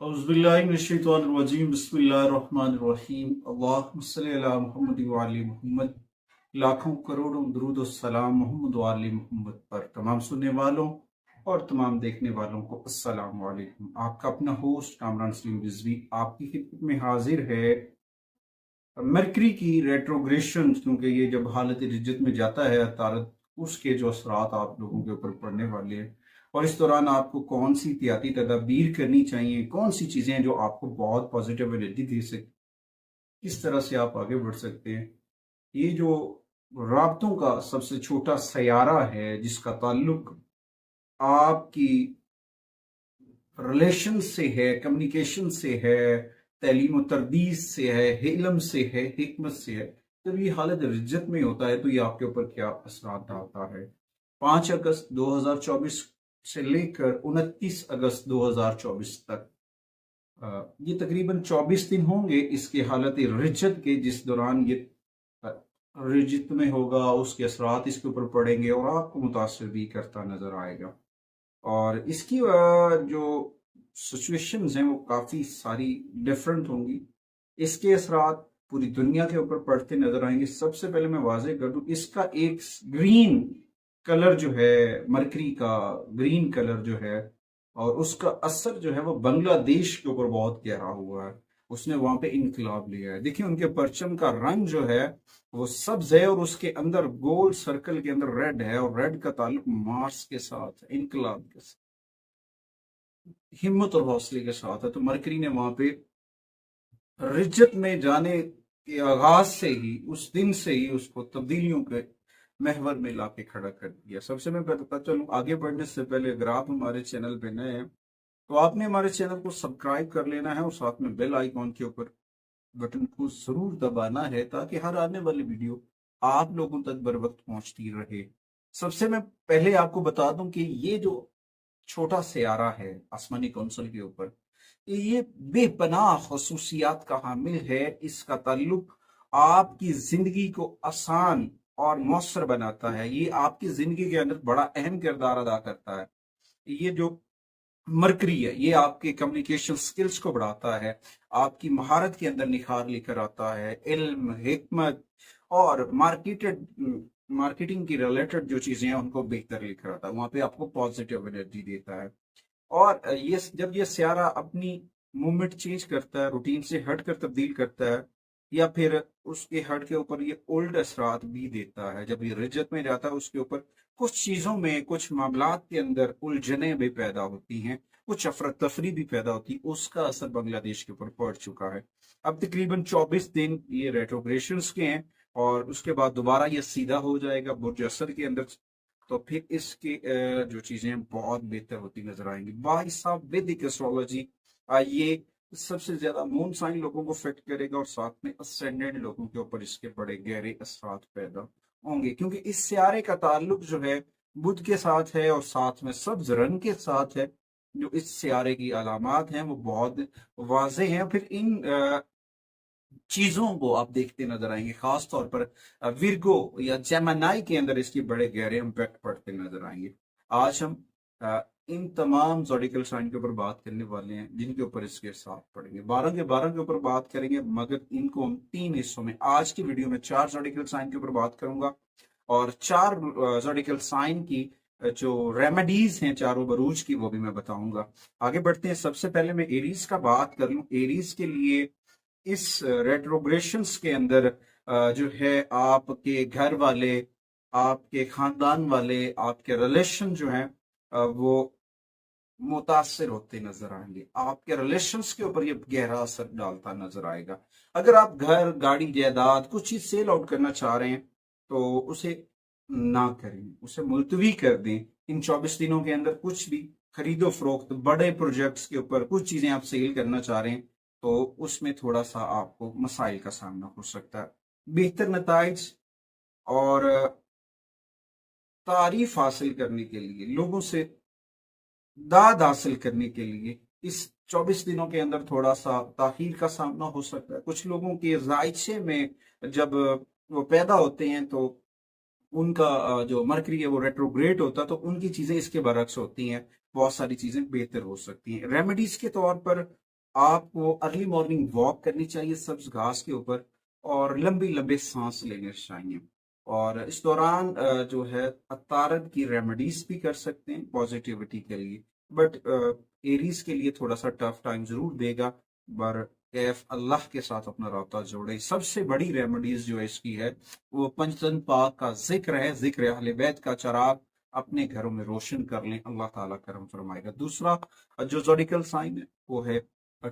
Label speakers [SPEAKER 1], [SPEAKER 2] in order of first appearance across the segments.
[SPEAKER 1] औज़ुबिल्लाहिमिनश्शैतानिर्रजीम बिस्मिल्लाहिर्रहमानिर्रहीम अल्लाहुम्मा सल्लि अला मुहम्मद व आलि मुहम्मद। लाखों करोड़ों दुरूद और सलाम मोहम्मद व आलि मुहम्मद पर। तमाम सुनने वालों और तमाम देखने वालों को अस्सलाम वालेकुम। आपका अपना होस्ट कामरान सलीम रिजवी आपकी खिदमत में हाजिर है। मरकरी की रेट्रोग्रेशन, क्योंकि ये जब हालत रिज्जत में जाता है तारत, उसके जो असरात आप लोगों के ऊपर पड़ने वाले हैं और इस दौरान आपको कौन सी एहतियाती तदाबीर करनी चाहिए, कौन सी चीज़ें जो आपको बहुत पॉजिटिव एनर्जी दे सकती, किस तरह से आप आगे बढ़ सकते हैं। ये जो राबतों का सबसे छोटा सयारा है जिसका ताल्लुक आपकी रिलेशन से है, कम्युनिकेशन से है, तालीम तरबीज से है, इल्म से है, हिकमत से है। जब ये हालत रिज्जत में होता है तो ये आपके ऊपर क्या असरात डालता है। 5 अगस्त 2024 से लेकर 29 अगस्त 2024 तक ये तकरीबन 24 दिन होंगे इसके हालत रिज्जत के, जिस दौरान ये रिज्जत में होगा, उसके असरात इसके ऊपर पड़ेंगे और आपको मुतासर भी करता नजर आएगा। और इसकी जो सिचुएशंस हैं वो काफ़ी सारी डिफरेंट होंगी। इसके असरात पूरी दुनिया के ऊपर पड़ते नजर आएंगे। सबसे पहले मैं वाजे कर दूं, इसका एक ग्रीन कलर जो है, मरकरी का ग्रीन कलर जो है, और उसका असर जो है वो बांग्लादेश के ऊपर बहुत गहरा हुआ है। उसने वहां पे इनकलाब लिया है। देखिए उनके परचम का रंग जो है वो सब्ज है और उसके अंदर गोल सर्कल के अंदर रेड है, और रेड का ताल्लुक मार्स के साथ है, इनकलाब के साथ, हिम्मत और हौसले के साथ है। तो मरकरी ने वहां पे रिज्जत में जाने के आगाज से ही, उस दिन से ही उसको तब्दीलियों के महवर में लाके खड़ा कर दिया। सबसे मैं बताता चलूं, आगे बढ़ने से पहले अगर आप हमारे चैनल पे नए हैं तो आपने हमारे चैनल को सब्सक्राइब कर लेना है और साथ में बेल आइकॉन के ऊपर बटन को जरूर दबाना है, ताकि हर आने वाली वीडियो आप लोगों तक बर वक्त पहुंचती रहे। सबसे मैं पहले आपको बता दूं कि ये जो छोटा सियारा है आसमानी कौंसल के ऊपर, ये बेपनाह खसूसियात का हामिल है। इसका ताल्लुक आपकी जिंदगी को आसान और मौसर बनाता है। ये आपकी जिंदगी के अंदर बड़ा अहम किरदार अदा करता है। ये जो मरकरी है ये आपके कम्युनिकेशन स्किल्स को बढ़ाता है, आपकी महारत के अंदर निखार लेकर आता है, इल्म, हिकमत और मार्केटिंग की रिलेटेड जो चीजें हैं उनको बेहतर लेकर आता है। वहां पे आपको पॉजिटिव एनर्जी देता है। और ये जब ये सियारा अपनी मूवमेंट चेंज करता है, रूटीन से हट कर तब्दील करता है, या फिर उसके हट के ऊपर ये ओल्ड असरात भी देता है। जब ये रिजत में जाता है उसके ऊपर कुछ चीजों में, कुछ मामलात के अंदर उलझने भी पैदा होती हैं, कुछ अफरा तफरी भी पैदा होती है। उसका असर बांग्लादेश के ऊपर पड़ चुका है। अब तकरीबन 24 दिन ये रेट्रोग्रेशन के हैं और उसके बाद दोबारा ये सीधा हो जाएगा बुर्ज असर के अंदर। तो फिर इसकी जो चीजें बहुत बेहतर होती नजर आएंगी। भाई साहब, वैदिक एस्ट्रोलॉजी ये सबसे ज्यादा मून साइन लोगों को इफेक्ट करेगा और साथ में असेंडेंट लोगों के ऊपर इसके बड़े गहरे असरात पैदा होंगे, क्योंकि इस सियारे का ताल्लुक जो है बुध के साथ है और साथ में सब्ज रंग के साथ है। जो इस सियारे की अलामात हैं वो बहुत वाजे हैं। फिर इन चीजों को आप देखते नजर आएंगे, खास तौर पर विर्गो या जेमिनी के अंदर इसकी बड़े गहरे इम्पैक्ट पड़ते नजर आएंगे। आज हम इन तमाम ज़ोडिकल साइन के ऊपर बात करने वाले हैं जिनके ऊपर इसके साथ पड़ेंगे। 12 के 12 के ऊपर बात करेंगे, मगर इनको हम 3 हिस्सों में, आज की वीडियो में 4 ज़ोडिकल साइन के ऊपर बात करूंगा और 4 ज़ोडिकल साइन की जो रेमेडीज हैं चारों बरूज की वो भी मैं बताऊंगा। आगे बढ़ते हैं। सबसे पहले मैं एरीज का बात कर लूं। एरीज के लिए इस रेट्रोग्रेशंस के अंदर जो है आपके घर वाले, आपके खानदान वाले, आपके रिलेशन जो हैं वो मुतासर होते नजर आएंगे। आपके रिलेशंस के ऊपर ये गहरा असर डालता नजर आएगा। अगर आप घर, गाड़ी, जायदाद कुछ चीज सेल आउट करना चाह रहे हैं तो उसे ना करें, उसे मुलतवी कर दें। इन 24 दिनों के अंदर कुछ भी खरीदो फरोख्त, बड़े प्रोजेक्ट्स के ऊपर कुछ चीजें आप सेल करना चाह रहे हैं तो उसमें थोड़ा सा आपको मसाइल का सामना हो सकता है। बेहतर नताइज और तारीफ हासिल करने के लिए, लोगों से दाद हासिल करने के लिए इस 24 दिनों के अंदर थोड़ा सा ताखीर का सामना हो सकता है। कुछ लोगों के जायचे में जब वो पैदा होते हैं तो उनका जो मरकरी है वो रेट्रोग्रेड होता है, तो उनकी चीजें इसके बरक्स होती हैं। बहुत सारी चीजें बेहतर हो सकती हैं। रेमेडीज के तौर पर आपको अर्ली मॉर्निंग वॉक करनी चाहिए सब्ज घास के ऊपर, और लंबी लंबे सांस लेने चाहिए। और इस दौरान जो है अतारद की रेमेडीज भी कर सकते हैं पॉजिटिविटी के लिए। बट एरीज के लिए थोड़ा सा टफ टाइम जरूर देगा, पर कैफ अल्लाह के साथ अपना राब्ता जोड़े। सबसे बड़ी रेमेडीज जो इसकी है वो पंचतन पाक का जिक्र है, जिक्र अहले बैत का चराग अपने घरों में रोशन कर लें, अल्लाह ताला करम फरमाएगा। दूसरा जो जोडिकल साइन है वो है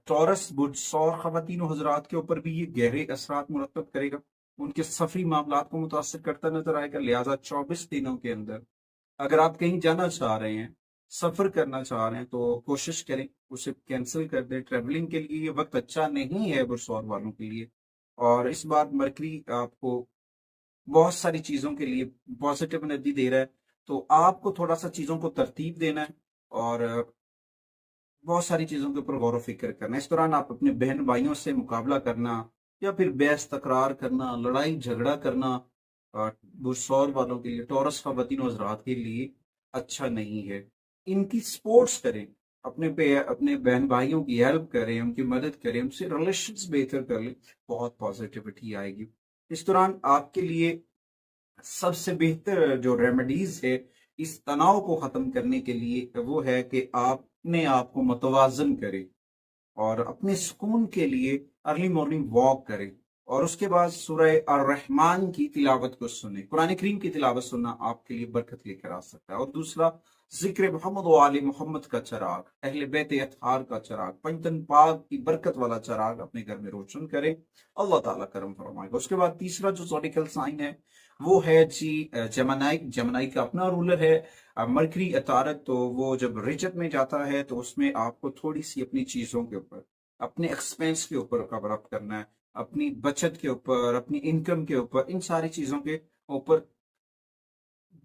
[SPEAKER 1] टॉरस बुध, सौर खवातीन हजरात के ऊपर भी ये गहरे असरात मुरतब करेगा, उनके सफरी मामलात को मुतासर करता नजर आएगा। लिहाजा 24 दिनों के अंदर अगर आप कहीं जाना चाह रहे हैं, सफर करना चाह रहे हैं, तो कोशिश करें उसे कैंसिल कर दें। ट्रेवलिंग के लिए ये वक्त अच्छा नहीं है बुरसौर वालों के लिए। और इस बार मरकरी आपको बहुत सारी चीजों के लिए पॉजिटिव एनर्जी दे रहा है, तो आपको थोड़ा सा चीजों को तरतीब देना है और बहुत सारी चीजों के ऊपर गौर व फिक्र करना। इस दौरान आप अपने बहन भाइयों से मुकाबला करना या फिर बहस तकरार करना, लड़ाई झगड़ा करना बुरसौर वालों के लिए, टॉरस खवातीन हज़रात के लिए अच्छा नहीं है। इनकी सपोर्ट्स करें, अपने बहन भाइयों की हेल्प करें, उनकी मदद करें, उनसे रिलेशंस बेहतर कर लें, बहुत पॉजिटिविटी आएगी। इस दौरान आपके लिए सबसे बेहतर जो रेमेडीज है इस तनाव को खत्म करने के लिए वो है कि आप अपने आप को मुतवाजन करें और अपने सुकून के लिए अर्ली मॉर्निंग वॉक करें, और उसके बाद सूरह अर-रहमान की तिलावत को सुने। कुरान करीम की तिलावत सुनना आपके लिए बरकत लेकर आ सकता है। और दूसरा, जिक्र मोहम्मद व आले मोहम्मद का चराग, अहले बैत अतहार का चराग, पंजतन पाक की बरकत वाला चराग अपने घर में रोशन करें, अल्लाह ताला करम फरमाएगा। उसके बाद तीसरा जो ज़ोडिकल साइन है वो है जी जमनाई। जमनाई का अपना रूलर है मरकरी अतारत, तो वो जब रिजत में जाता है तो उसमें आपको थोड़ी सी अपनी चीजों के ऊपर, अपने एक्सपेंस के ऊपर कवर अप करना है, अपनी बचत के ऊपर, अपनी इनकम के ऊपर, इन सारी चीजों के ऊपर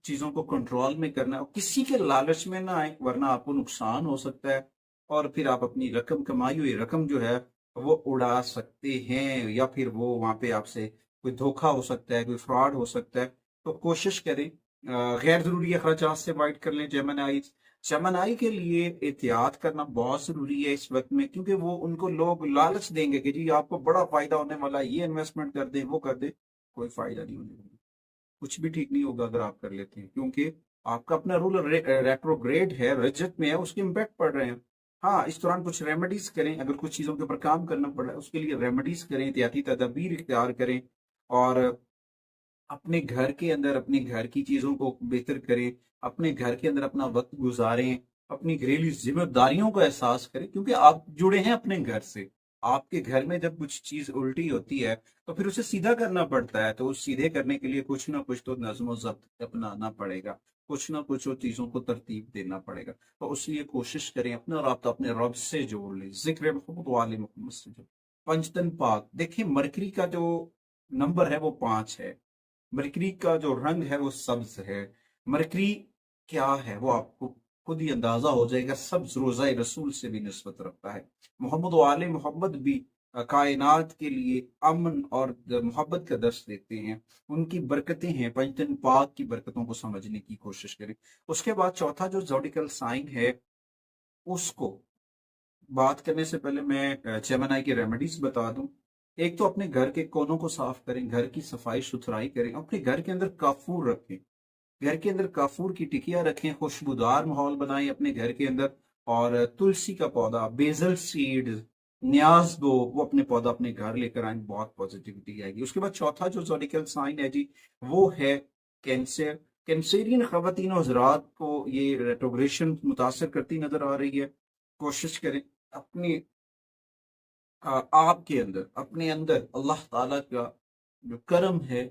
[SPEAKER 1] चीजों को कंट्रोल में करना है और किसी के लालच में ना आए, वरना आपको नुकसान हो सकता है और फिर आप अपनी रकम, कमाई हुई रकम जो है वो उड़ा सकते हैं, या फिर वो वहां पे आपसे कोई धोखा हो सकता है, कोई फ्रॉड हो सकता है। तो कोशिश करें गैर जरूरी अखराजात से अवॉइड कर लें। जेमिनी, जेमिनी के लिए एहतियात करना बहुत जरूरी है इस वक्त में, क्योंकि वो उनको लोग लालच देंगे कि जी आपको बड़ा फायदा होने वाला है, ये इन्वेस्टमेंट कर दें, वो कर दें। कोई फायदा नहीं होने वाला, कुछ भी ठीक नहीं होगा अगर आप कर लेते हैं, क्योंकि आपका अपना रूल रेट्रोग्रेड है, रजत में है, उसके इम्पैक्ट पड़ रहे हैं। हाँ, इस दौरान कुछ रेमेडीज करें, अगर कुछ चीजों के ऊपर काम करना पड़ रहा है उसके लिए रेमेडीज करें, एहतियाती तदाबीर इख्तियार करें, और अपने घर के अंदर अपने घर की चीजों को बेहतर करें, अपने घर के अंदर अपना वक्त गुजारें, अपनी घरेलू जिम्मेदारियों को एहसास करें, क्योंकि आप जुड़े हैं अपने घर से। आपके घर में जब कुछ चीज उल्टी होती है तो फिर उसे सीधा करना पड़ता है, तो उस सीधे करने के लिए कुछ ना कुछ तो नज्म जब्त अपनाना पड़ेगा, कुछ ना कुछ वो चीजों को तरतीब देना पड़ेगा। तो उसलिए कोशिश करें अपना राब्ता अपने रब से जोड़ लें, जिक्र मोहम्मद वाले मोहम्मद से जोड़। पंचतन पाक देखिए, मरकरी का जो नंबर है वो 5 है, मरकरी का जो रंग है वो सब्ज है। मरकरी क्या है वो आपको खुद ही अंदाजा हो जाएगा, सब्ज रोज़ा रसूल से भी निस्बत रखता है। मोहम्मद व आले मोहम्मद भी कायनात के लिए अमन और मोहब्बत का दर्स देते हैं, उनकी बरकतें हैं। पंचतन पाक की बरकतों को समझने की कोशिश करें। उसके बाद चौथा जो जोडिकल साइन है उसको बात करने से पहले मैं जेमिनी की रेमेडीज बता दूं। एक तो अपने घर के कोनों को साफ करें, घर की सफाई सुथराई करें, अपने घर के अंदर काफूर रखें, घर के अंदर काफूर की टिकिया रखें, खुशबूदार माहौल बनाएं अपने घर के अंदर। और तुलसी का पौधा, बेजल सीड, न्याज दो, वो अपने पौधा अपने घर लेकर आए, बहुत पॉजिटिविटी आएगी। उसके बाद चौथा जो जोडिकल साइन है जी वो है कैंसर। कैंसेरियन खवातीन और हजरात को ये रेट्रोग्रेशन मुतासर करती नजर आ रही है। कोशिश करें अपनी आपके अंदर, अपने अंदर अल्लाह ताला का जो करम है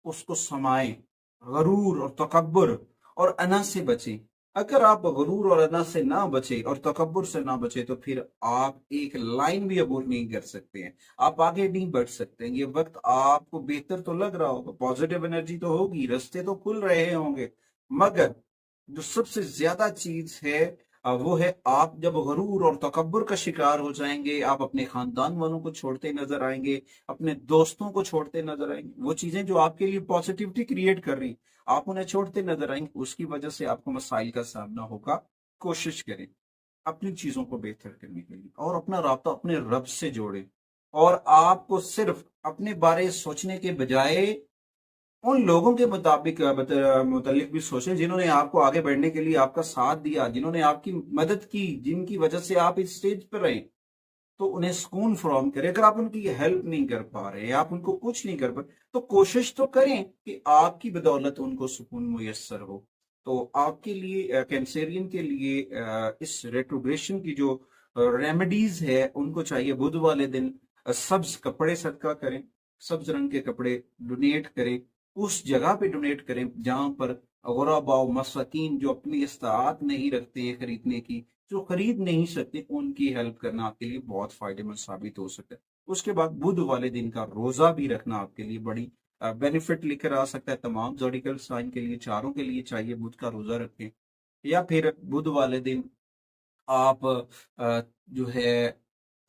[SPEAKER 1] उसको समाएं, गरूर और तकब्बुर और अना से बचें। अगर आप गरूर और अना से ना बचे और तकब्बुर से ना बचे तो फिर आप एक लाइन भी अबूर नहीं कर सकते हैं, आप आगे नहीं बढ़ सकते हैं। ये वक्त आपको बेहतर तो लग रहा होगा, पॉजिटिव एनर्जी तो होगी, रास्ते तो खुल रहे होंगे, मगर जो सबसे ज्यादा चीज है वो है आप जब गरूर और तकब्बुर का शिकार हो जाएंगे, आप अपने खानदान वालों को छोड़ते नजर आएंगे, अपने दोस्तों को छोड़ते नजर आएंगे, वो चीजें जो आपके लिए पॉजिटिविटी क्रिएट कर रही आप उन्हें छोड़ते नजर आएंगे, उसकी वजह से आपको मसाइल का सामना होगा। कोशिश करें अपनी चीजों को बेहतर करने के लिए, और अपना राब्ता अपने रब से जोड़ें। और आपको सिर्फ अपने बारे सोचने के बजाय उन लोगों के मुताबिक मुतालिक भी सोचें जिन्होंने आपको आगे बढ़ने के लिए आपका साथ दिया, जिन्होंने आपकी मदद की, जिनकी वजह से आप इस स्टेज पर रहे। तो उन्हें सुकून फराहम करें। अगर आप उनकी हेल्प नहीं कर पा रहे, आप उनको कुछ नहीं कर पा रहे, तो कोशिश तो करें कि आपकी बदौलत उनको सुकून मुयस्सर हो। तो आपके लिए कैंसेरियन के लिए इस रेट्रोग्रेशन की जो रेमेडीज है, उनको चाहिए बुध वाले दिन सब्ज कपड़े सदका करें, सब्ज रंग के कपड़े डोनेट करें, उस जगह पे डोनेट करें जहां पर गुराबा मसाकीन जो अपनी इस्तात नहीं रखते हैं खरीदने की, जो खरीद नहीं सकते, उनकी हेल्प करना आपके लिए बहुत फायदेमंद साबित हो सकता है। उसके बाद बुध वाले दिन का रोजा भी रखना आपके लिए बड़ी बेनिफिट लेकर आ सकता है। तमाम जोडिकल साइन के लिए, चारों के लिए चाहिए बुध का रोजा रखें। या फिर बुध वाले दिन आप जो है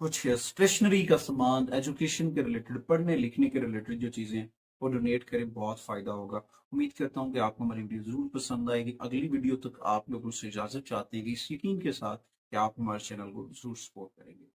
[SPEAKER 1] कुछ स्टेशनरी का सामान, एजुकेशन के रिलेटेड, पढ़ने लिखने के रिलेटेड जो चीजें हैं वो डोनेट करें, बहुत फायदा होगा। उम्मीद करता हूँ कि आपको हमारी वीडियो जरूर पसंद आएगी। अगली वीडियो तक आप लोगों से इजाजत चाहते हैं कि इस यकीन के साथ कि आप हमारे चैनल को जरूर सपोर्ट करेंगे।